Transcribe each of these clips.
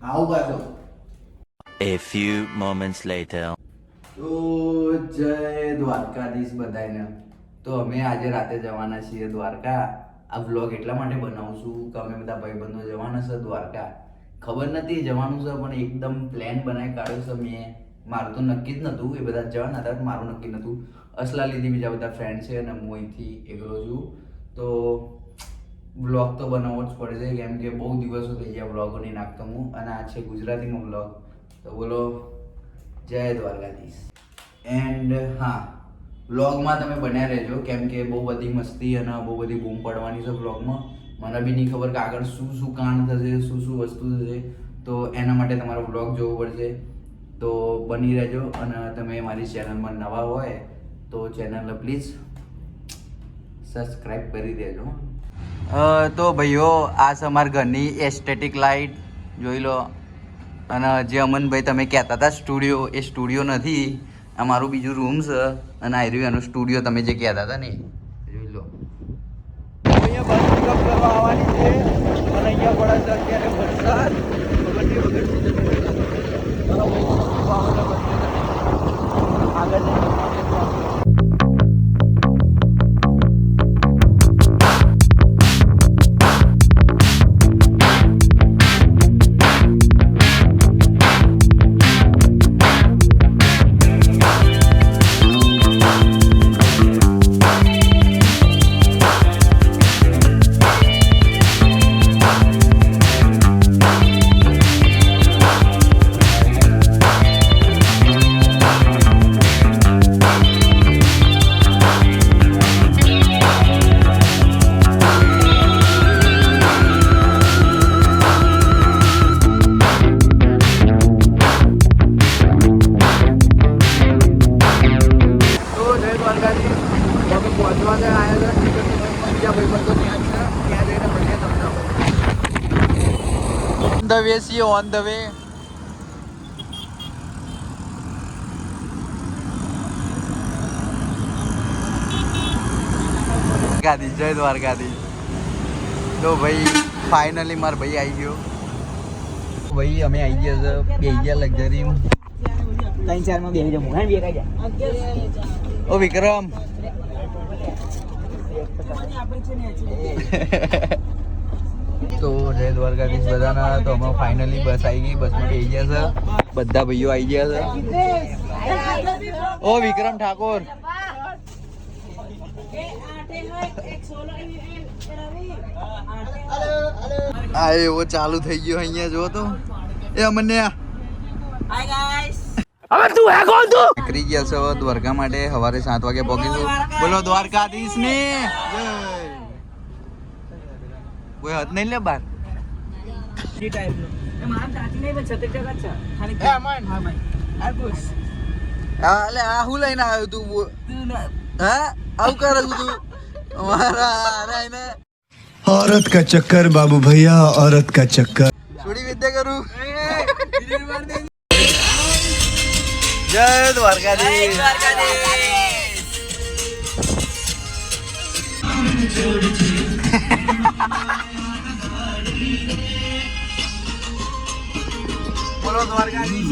આવું પાછો. A few moments later. તો જય દ્વારકાધીશ બધાને. તો અમે આજે રાતે જવાના છીએ દ્વારકા. આ વ્લોગ એટલા માટે બનાવું છું કે અમે બધા ભાઈબંધો જવાના છે દ્વારકા. ખબર નથી જવાનું છે પણ એકદમ પ્લાન બનાવી કાઢ્યો છે મેં. મારું તો નક્કી જ નહોતું, એ બધા જવાના હતા, મારું નક્કી નહોતું. અસલાલીથી બીજા બધા ફ્રેન્ડ છે અને હું અહીંથી એકલો છું. તો વ્લોગ તો બનાવવો જ પડશે કેમ કે બહુ દિવસો થઈ ગયા વ્લોગો નહીં નાખતો હું. અને આ છે ગુજરાતીમાં વ્લોગ. તો બોલો જય દ્વારકાધીશ. એન્ડ હા, વ્લોગમાં તમે બન્યા રહેજો કેમ કે બહુ બધી મસ્તી અને બહુ બધી બૂમ પડવાની છે વ્લોગમાં. મને બી નહીં ખબર કે આગળ શું શું કાંડ થશે, શું શું વસ્તુ થશે. તો એના માટે તમારો વ્લોગ જોવો પડશે. તો બની રહેજો. અને તમે મારી ચેનલમાં નવા હોય તો ચેનલને પ્લીઝ સબસ્ક્રાઈબ કરી દેજો. તો ભાઈઓ, આ છે અમારા ઘરની એસ્થેટિક લાઇટ, જોઈ લો. અને જે અમનભાઈ તમે કહેતા હતા સ્ટુડિયો, એ સ્ટુડિયો નથી, આ મારું બીજું રૂમ છે. અને આ રહ્યું એનો સ્ટુડિયો, તમે જે કહેતા હતા ને, જોઈ લો. અહીંયા બસ પિકઅપ કરવા આવવાની છે અને અહીંયા પડે છે અત્યારે વરસાદ. આગળ the way, see you on the way. Dwarkadhish, જય દ્વારકાધીશ. તો ભાઈ ફાઇનલી મારો ભાઈ આવી ગયો. ભાઈ અમે આવી ગયા છે, બેસી ગયા લક્ઝરી 3-4 માં બેસી જમું. હે બે કાજા. ઓ વિક્રમ. તો જય દ્વારકાધીશ બધાના. તો અમે ફાઇનલી બસ આવી ગઈ, બસમાં બેસી ગયા છે. બધા ભાઈઓ આવી ગયા છે. ઓ વિક્રમ ઠાકોર. આ એવો ચાલુ થઈ ગયો અહીંયા, જો તો એ અમને હવે તું હે કોણ તું નીકળી ગયા છે દ્વારકા માટે. સવારે 7 વાગે પહોંચીશું. બોલો દ્વારકાધીશ ને જય. કોઈ હાથ નહીં લે બાર. આ હું લઈને આવ્યો તું? હા આવું કરું તું અમારા औरत का चक्कर बाबू भैया, औरत का चक्कर. छोड़ी विद्या करूं. जय द्वारकाधीश. बोलो द्वारकाधीश.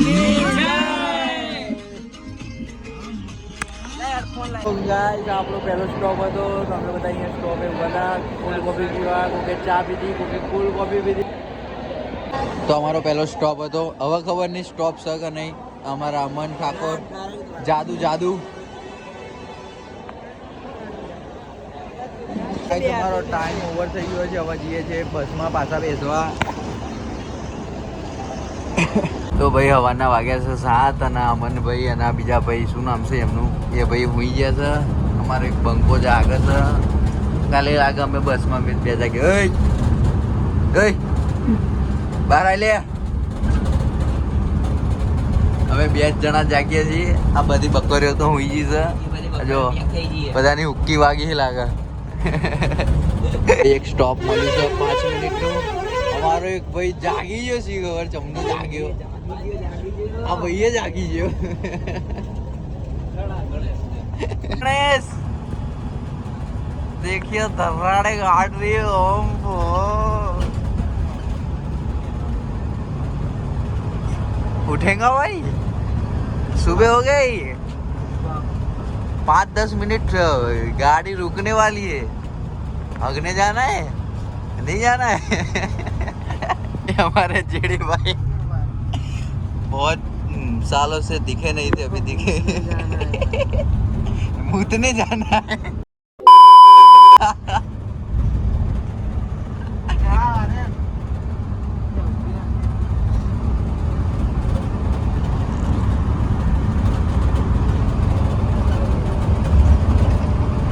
આપણો પહેલો સ્ટોપ હતો તો અમે બધા અહીંયા સ્ટોપે ઉભા હતા. કોલ્ડ કોફી પીવા, કોકે ચા પીધી, કોકે કોલ્ડ કોફી પીધી. તો અમારો પહેલો સ્ટોપ હતો. હવે ખબર નહીં સ્ટોપ છે કે નહીં. અમારા અમન ઠાકોર જાદુ તમારો ટાઈમ ઓવર થઈ ગયો છે. હવે જઈએ છીએ બસમાં પાછા બેસવા. તો ભાઈ હવાના વાગ્યા છે 7 અને અમનભાઈ અને આ બીજા ભાઈ, શું નામ છે એમનું, એ ભાઈ હુઈ ગયા છે. અમારો એક બંકો જાગે છે. કાલે લાગે અમે બસમાં બે જાગે. બહાર આવી લે. હવે 2 જણા જાગીએ છીએ. આ બધી બકરીઓ તો હુઈ ગઈ છે. જો બધાની હુક્કી વાગી લાગે. એક સ્ટોપ મળ્યું છે 5 મિનિટનું. અમારો એક ભાઈ જાગી ગયો છે, ખબર ચમનો જાગ્યો. આ ભાઈ જાગી ગયો. देखिए धर्राड़े काट रही है ओम उठेगा भाई? सुबह हो गई, 5-10 मिनट गाड़ी रुकने वाली है। भागने जाना है, नहीं जाना है? हमारे जेडी भाई बहुत सालों से दिखे नहीं थे, अभी दिखे। मुतने जाना है।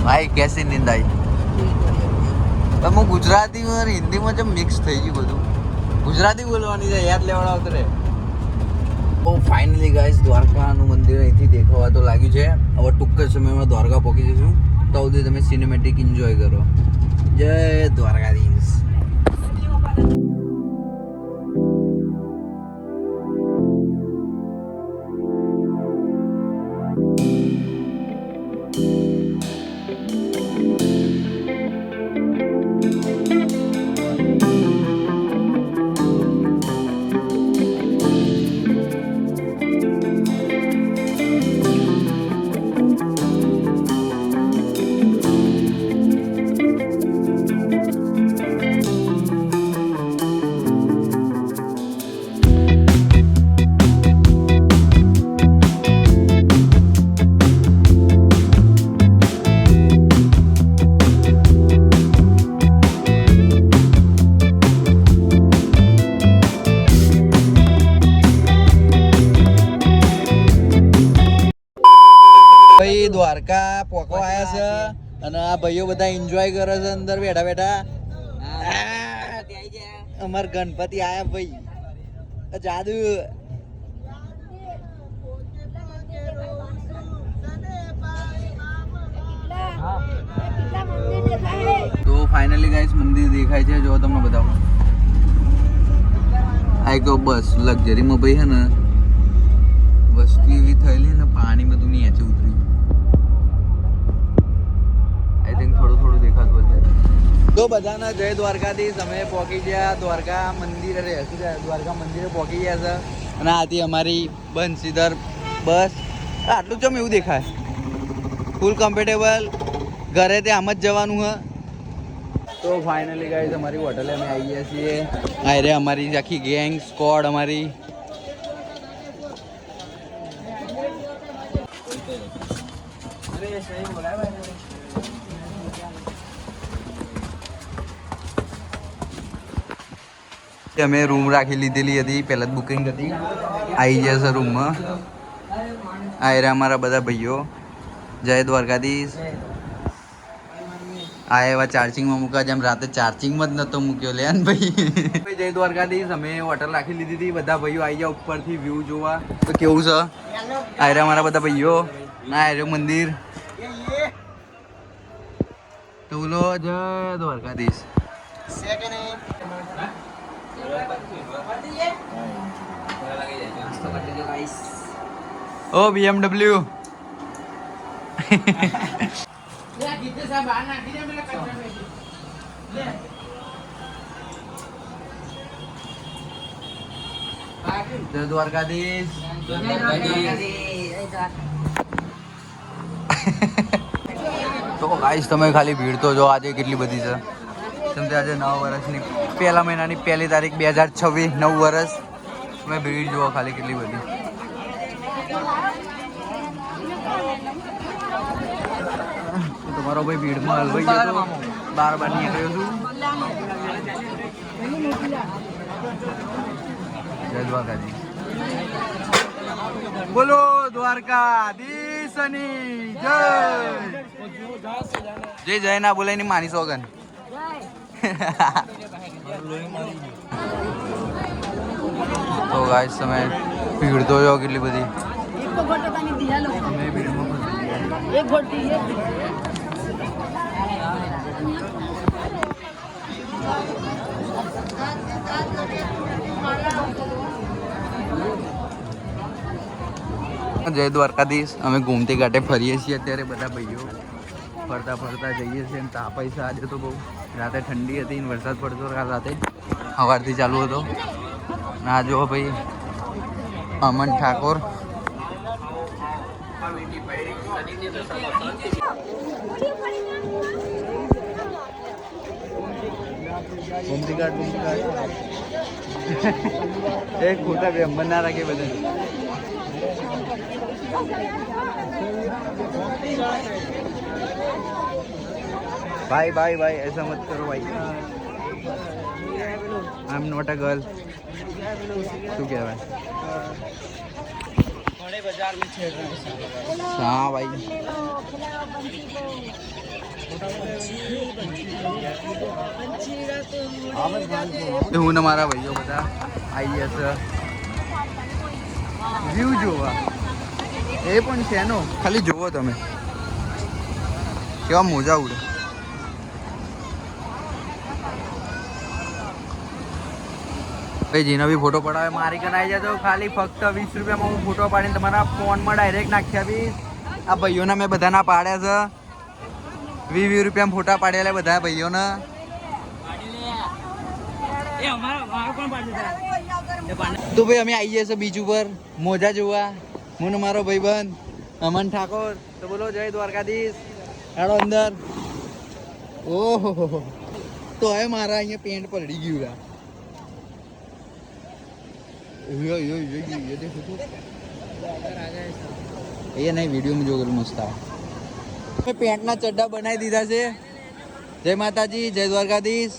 ભાઈ કેસી નીંદ આવી? હું ગુજરાતી અને હિન્દીમાં જેમ મિક્સ થઈ ગયું બધું. ગુજરાતી બોલવાની છે, યાદ લેવડાવતો રે. ઓ ફાઇનલી ગાઈસ, દ્વારકાનું મંદિર અહીંથી દેખાવા તો લાગ્યું છે. હવે ટૂંક જ સમયમાં દ્વારકા પહોંચી જઈશું. તો સુધી તમે સિનેમેટિક એન્જોય કરો. જય દ્વારકાધીશ. ભાઈ દ્વારકા પોકો આયા છે અને આ ભાઈઓ બધા એન્જોય કરે છે અંદર બેઠા બેઠા. અમાર ગણપતિ આયા ભાઈ, જાદુ. તો ફાઇનલી ગાઈસ મંદિર દેખાય છે, જો તમને બતાવું. આ એક બસ લક્ઝરીમાં ભાઈ છે ને વસ્તુ એવી થયેલી ને પાણી બધું નીચે ઉતર્યું. આઈ થિંક થોડું થોડું દેખાતું હશે. તો બધાના જય દ્વારકાધીશ. અમે પહોંચી ગયા દ્વારકા મંદિરે, દ્વારકા મંદિરે પહોંચી ગયા છે. અને આથી અમારી બંસીધર બસ. આટલું ચમ એવું દેખાય? ફૂલ કમ્ફર્ટેબલ. ઘરે તે આમ જ જવાનું હ. તો ફાઇનલી ગાઈસ અમારી હોટલે અમે આવી ગયા છીએ. આ રે અમારી આખી ગેંગ સ્કોડ અમારી. અમે રૂમ રાખી લીધેલી હતી, પહેલા જ બુકિંગ હતી. આવી ગયા છે રૂમમાં. આ રહ્યા અમારા બધા ભાઈઓ. જય દ્વારકાધીશ. આ એવા ચાર્જિંગમાં મૂકા, જેમ રાતે ચાર્જિંગમાં જ નતો મૂક્યો લે ને ભાઈ. જય દ્વારકાધીશ. અમે હોટલ રાખી લીધી હતી. બધા ભાઈઓ આવી ગયા ઉપરથી વ્યૂ જોવા. તો કેવું છે? આ રહ્યા અમારા બધા ભાઈઓ. ના આ રહ્યું મંદિર. તો બોલો જય દ્વારકાધીશ. ઓ BMW. જય દ્વારકાધીશ. તો ગાઈસ તમે ખાલી ભીડ તો જો આજે કેટલી બધી છે. સમજે આજે 9 વર્ષની પહેલા મહિનાની 1 તારીખ 2026, 9 વર્ષ. તમે ભીડ જુઓ ખાલી કેટલી બધી. તમારો ભાઈ ભીડમાં હલવાઈ ગયો તો બાર નીકળ્યો છું. જય દ્વારકાધીશ. બોલો દ્વારકાધીશની જય. જય જય ના બોલાય ની માની સોગન. તો ગાઈસ તમે ભીડ તો જો કેટલી બધી. જય દ્વારકાધીશ. અમે ઘૂમતી ઘાટે ફરીએ છીએ અત્યારે બધા ભાઈઓ. ફરતા ફરતા જઈએ છીએ અને તાપાઈ છે આજે તો બહુ. રાતે ઠંડી હતી ને વરસાદ પડતો કાલ રાતે સવારથી ચાલુ હતો. ના જો ભાઈ અમન ઠાકોર. એક ખોટા બે અંબર ના રાખે બધા. भाई भाई भाई ऐसा मत करो भाई. I am not a girl. શું કહેવાય? હા ભાઈ. હું ને મારા ભાઈઓ બધા આવી છે વ્યૂ જોવા. એ પણ છે નો, ખાલી જોવો તમે કેવા મોજા ઉડે. ભાઈ જેનો બી ફોટો પડાવે મારી કન આવી જતો. ખાલી ફક્ત 20 રૂપિયામાં હું ફોટો પાડીને તમારા ફોનમાં ડાયરેક્ટ નાખી આપીશ. આ ભાઈઓના મેં બધાના પાડ્યા છે. 20 રૂપિયામાં ફોટા પાડેલા બધા ભાઈઓને. તો ભાઈ અમે આવી જશે બીચ ઉપર મોજા જોવા. હું ને મારો ભાઈબંધ અમન ઠાકોર. તો બોલો જય દ્વારકાધીશ. હેડો અંદર. ઓહો તો હવે મારા અહીંયા પેન્ટ પલડી ગયું. એ નહીં વિડીયોમાં જો મસ્ત આવે. પેન્ટના ચડ્ડા બનાવી દીધા છે. જય માતાજી, જય દ્વારકાધીશ.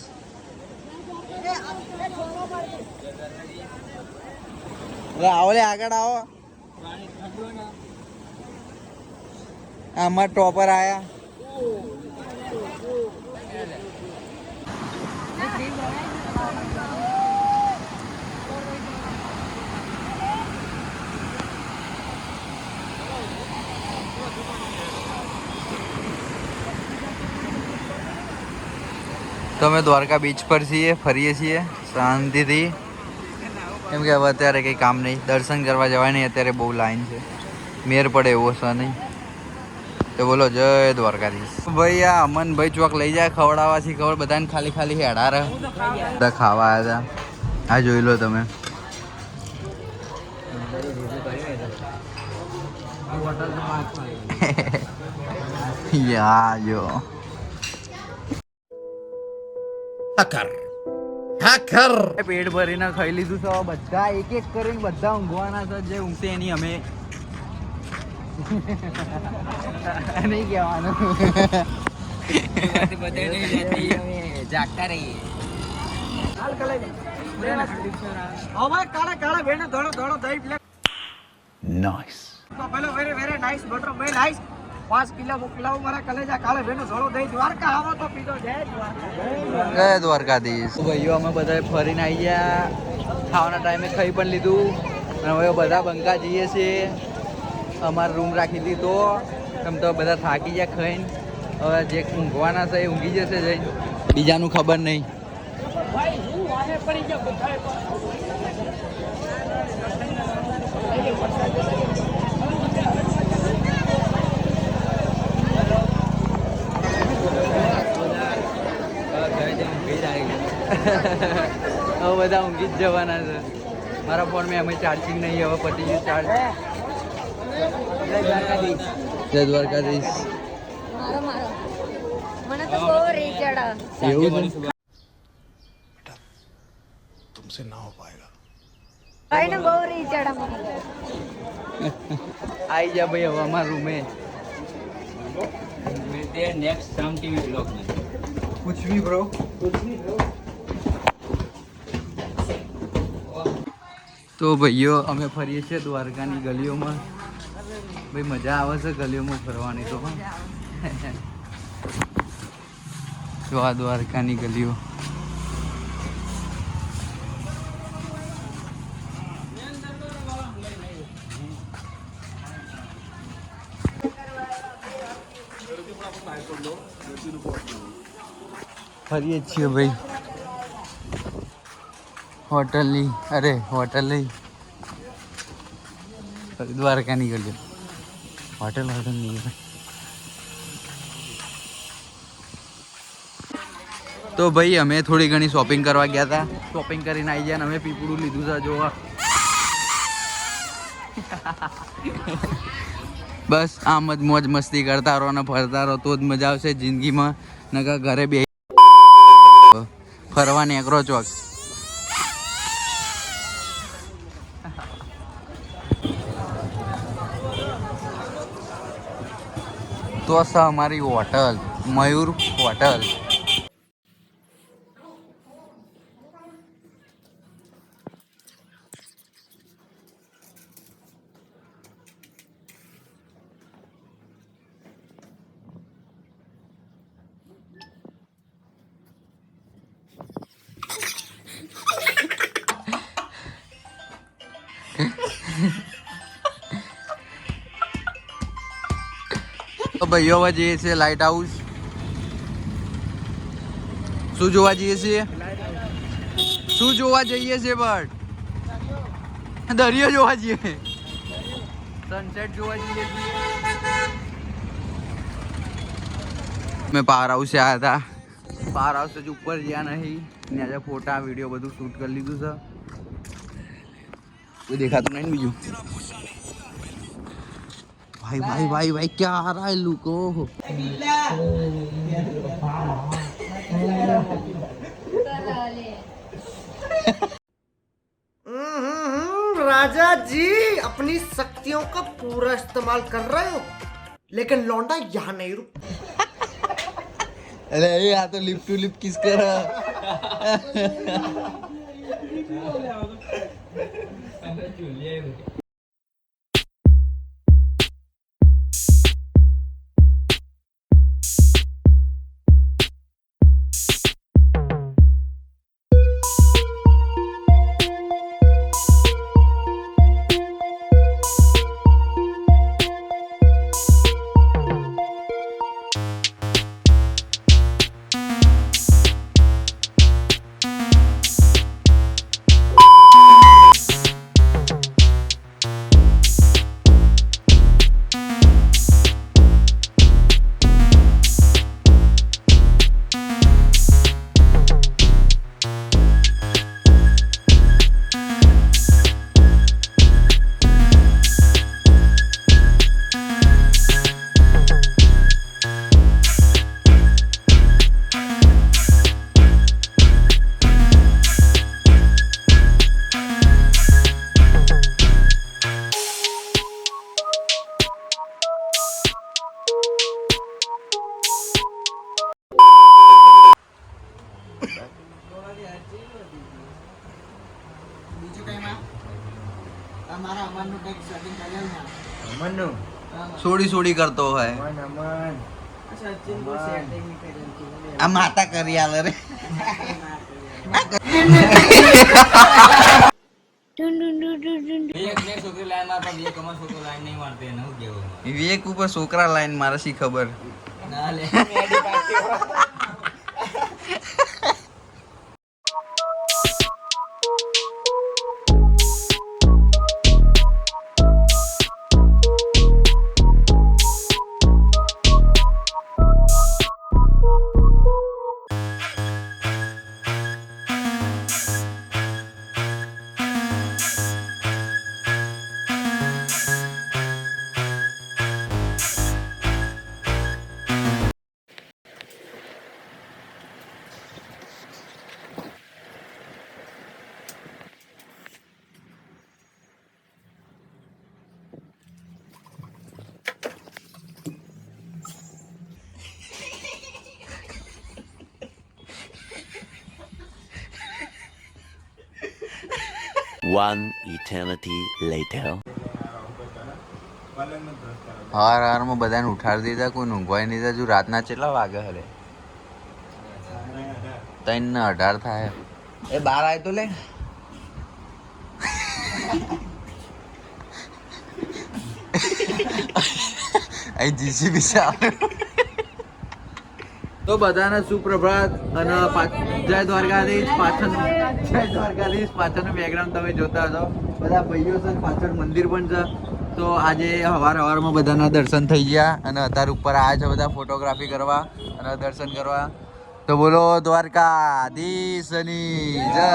આવો લે આગળ આવો. આમાં ટોપર આયા. તો અમે દ્વારકા બીચ પર છીએ, ફરીએ છીએ શાંતિથી. કેમ કે હવે અત્યારે કંઈ કામ નહીં, દર્શન કરવા જવાય નહીં. અત્યારે બહુ લાઈન છે, મેર પડે એવો છે નહીં. તો બોલો જય દ્વારકાધીશ. ભાઈ આ અમનભાઈ ચોક લઈ જાય ખવડાવવાથી ખબર બધાને ખાલી ખાલી હેડા રહે. બધા ખાવા આવ્યા હતા. આ જોઈ લો તમે. યા જો પેટ ભરીને ખાઈ લીધું છે. બધા એક એક કરીને બધા ઊંઘવાના છે. જે ઊંઘશે એની અમે નહીં કહેવાનું. જાગતા રહીએ. નાઈસ. પેલો વેરી વેરી નાઈસ બટર મે નાઈસ 5 કિલો મોકલાવો મારા કલેજા કાળે બેનો ધોળો દહીં દ્વારકા આવો તો પીધો જય દ્વારકા. જય દ્વારકાધીશ. ભાઈઓ અમે બધા ફરીને આવી ગયા. ખાવાના ટાઈમે ખાઈ પણ લીધું અને હવે બધા બંકા જઈએ છીએ. અમારો રૂમ રાખી દીધો. એમ તો બધા થાકી ગયા ખાઈને. હવે જે ઊંઘવાના છે એ ઊંઘી જશે જઈને. બીજાનું ખબર નહીં. ભાઈ હું વાહે પડી ગયો બધાય હવે બધા ઊંઘી જ જવાના છે. મારા ફોનમાં અમે ચાર્જિંગ નહીં, હવે પતી ગયું ચાર્જ. જય દ્વારકાધીશ. મને તો બહુ રીચડ એવું છે? तुमसे ना हो पाएगा. ભાઈ ને બહુ રીચડ મને. આવી જા ભાઈ હવે અમારા રૂમે. मिलते हैं नेक्स्ट शाम टीवी ब्लॉग में. कुछ भी ब्रो. તો ભાઈઓ અમે ફરીએ છીએ દ્વારકાની ગલીઓમાં. ભાઈ મજા આવે છે ગલીઓમાં ફરવાની. તો જો આ દ્વારકાની ગલીઓ. ફરીએ છીએ ભાઈ હોટલની. અરે હોટલ નહીં, દ્વારકાની ગલીઓ. હોટલ નહીં. તો ભાઈ અમે થોડી ઘણી શોપિંગ કરવા ગયા હતા. શોપિંગ કરીને આવી ગયા. અમે પીપળું લીધું છે. જોવા બસ આમ જ મોજ મસ્તી કરતા રહો ને ફરતા રહો તો જ મજા આવશે જિંદગીમાં. નકર ઘરે બે ફરવા નીકળો ચોક. તો છે અમારી હોટલ મયુર હોટલ. તો ભાઈઓ હવે જઈએ છીએ લાઇટ હાઉસ. શું જોવા જઈએ છીએ? શું જોવા જઈએ છીએ? બટ દરિયો જોવા જઈએ, સનસેટ જોવા જઈએ છીએ. મેં પાવર હાઉસ આવ્યા હતા. પાવર હાઉસ હજુ ઉપર ગયા નહીં ને આજે ફોટા વિડીયો બધું શૂટ કરી લીધું છે. કોઈ દેખાતું નહીં ને બીજું. भाई भाई भाई भाई क्या आ रहा है लुको? राजा जी अपनी शक्तियों का पूरा इस्तेमाल कर रहे हो लेकिन लौंडा यहाँ नहीं रुक. अरे ये आ तो लिप टू लिप किस कर रहा? સોડી સોડી કરતો હોય. આ માતા કરી આલે રે. વિવેક ઉપર છોકરા લાઈન મારે શી ખબર. One eternity later. હાર હારમાં બધાને ઉઠાડી દીધા. કોઈ ઊંઘવાય નહીં દીધા. જો રાતના કેટલા વાગે હલે? 3:18 થાય. એ બાર આવે તો લે. અહીં જીસીબી છે. તો બધાને સુપ્રભાત અને જય દ્વારકાધીશ. પાછળનું બેકગ્રાઉન્ડ તમે જોતા હશો. બધા ભાઈઓ છે, પાછળ મંદિર પણ છે. તો આજે સવારમાં બધાના દર્શન થઈ ગયા અને અત્યારે ઉપર આવ્યા છે બધા ફોટોગ્રાફી કરવા અને દર્શન કરવા. તો બોલો દ્વારકાધીશની જય.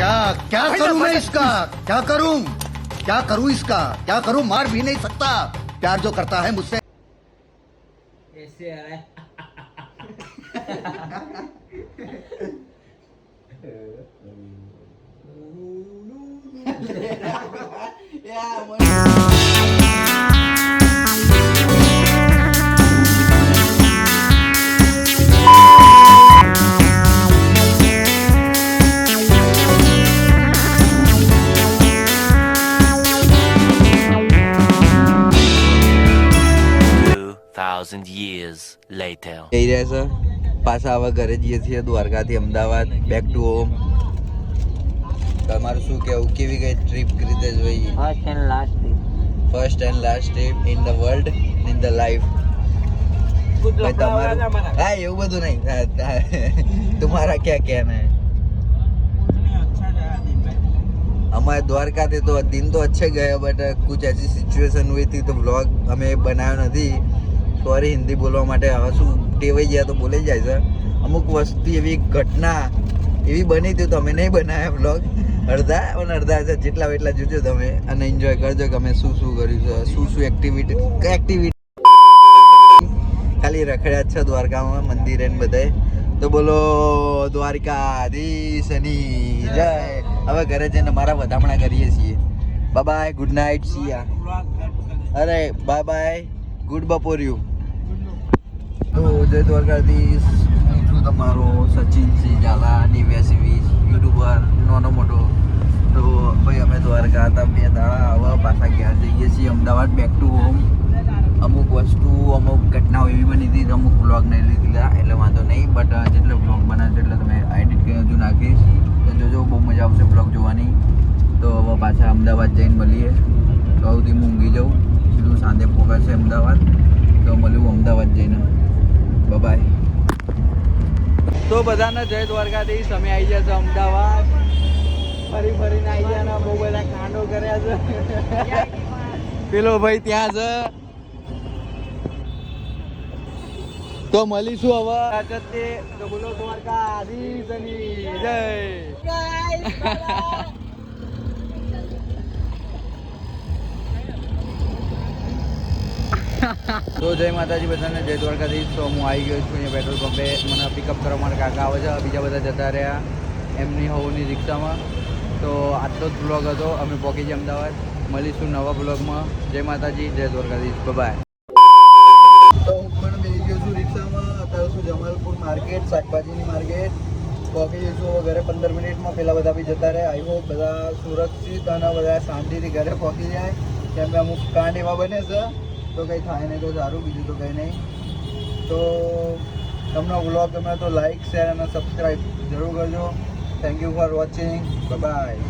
क्या क्या करूं मैं इसका क्या करूं इसका क्या करूं मार भी नहीं सकता प्यार जो करता है मुझसे ऐसे है years later. જઈ રહ્યા છે પાછા હવે ઘરે જઈએ છીએ દ્વારકાથી અમદાવાદ બેક ટુ હોમ. તમારું શું કહેવું, કેવી ગઈ ટ્રીપ ક્રિતેશભાઈ? First and last trip in the world in the life. તમારું હા એવું બધું નહીં, તમારા ક્યાં કહેના હે? हमारे द्वारका थे तो दिन तो अच्छे गए बट कुछ ऐसी सिचुएशन हुई थी तो व्लॉग हमें बनाया नहीं. सॉरी हिंदी बोलवा માટે હવે શું ટેવાઈ ગયા તો બોલે જાય છે. અમુક વસ્તુ એવી ઘટના એવી બની હતી તો અમે નહીં બનાવ્યા વ્લોગ. અડધા પણ અડધા છે જેટલા એટલા જોજો તમે અને એન્જોય કરજો કે અમે શું શું કર્યું છે, શું એક્ટિવિટી ખાલી રખડ્યા જ છે દ્વારકામાં મંદિરે ને બધાય. તો બોલો દ્વારકાધીશની જય. હવે ઘરે જઈને મારા વધામણા કરીએ છીએ. બાય બાય, ગુડ નાઇટ, સિયા. અરે બાય બાય, ગુડ બપોર્યું. તો જય દ્વારકાધીશ. હું છું તમારો સચિનસિંહ ઝાલા, દિવ્યાસી યુટ્યુબર, નાનો મોટો. તો ભાઈ અમે દ્વારકા હતા 2 દાડા, હવે પાછા ગયા જઈએ છીએ અમદાવાદ બેક ટુ હોમ. અમુક વસ્તુ અમુક ઘટનાઓ એવી બની હતી અમુક વ્લોગ નહીં લીધેલા એટલે વાંધો નહીં, બટ જેટલો વ્લોગ બનાવશે એટલે તમે એડિટ કરી હજુ નાખીશ તો જોજો, બહુ મજા આવશે વ્લોગ જોવાની. તો હવે પાછા અમદાવાદ જઈને મળીએ. તો સુધી હું ઊંઘી જાઉં, સીધું સાંજે પહોંચાશે અમદાવાદ. તો મળ્યું અમદાવાદ જઈને. બાય. તો બધાને જય દ્વારકાધીશ. અમે આવી ગયા છે અમદાવાદ, ફરીને આવી ગયા, બહુ બધા કાંડો કર્યા છે. પેલો ભાઈ ત્યાં છે. તો મળીશું હવે તે. તો બોલો દ્વારકાધીશની જય. તો જય માતાજી બધાને, જય દ્વારકાધીશ. તો હું આવી ગયો છું અહીંયા પેટ્રોલ પંપે. મને પિકઅપ કરવા માટે કાકા આવે છે, બીજા બધા જતા રહ્યા એમની હોવની રિક્ષામાં. તો આટલો જ બ્લોગ હતો. અમે પહોંચી જઈએ અમદાવાદ. મળીશું નવા બ્લોગમાં. જય માતાજી, જય દ્વારકાધીશ. બાય. તો હું પણ બેસી ગયો છું રિક્ષામાં. અત્યારે શું જમાલપુર માર્કેટ, શાકભાજીની માર્કેટ પહોંચી જઈશું હવે ઘરે 15 મિનિટમાં. પહેલાં બધા બી જતા રહે. આઈ હોપ બધા સુરક્ષિત અને બધા શાંતિથી ઘરે પહોંચી જાય, કેમ કે અમુક કાંડ એવા બને છે તો કંઈ થાય નહીં તો સારું, બીજું તો કંઈ નહીં. તો તમને વ્લોગ ગમે તો લાઈક, શેર અને સબસ્ક્રાઈબ જરૂર કરજો. Thank you for watching. By.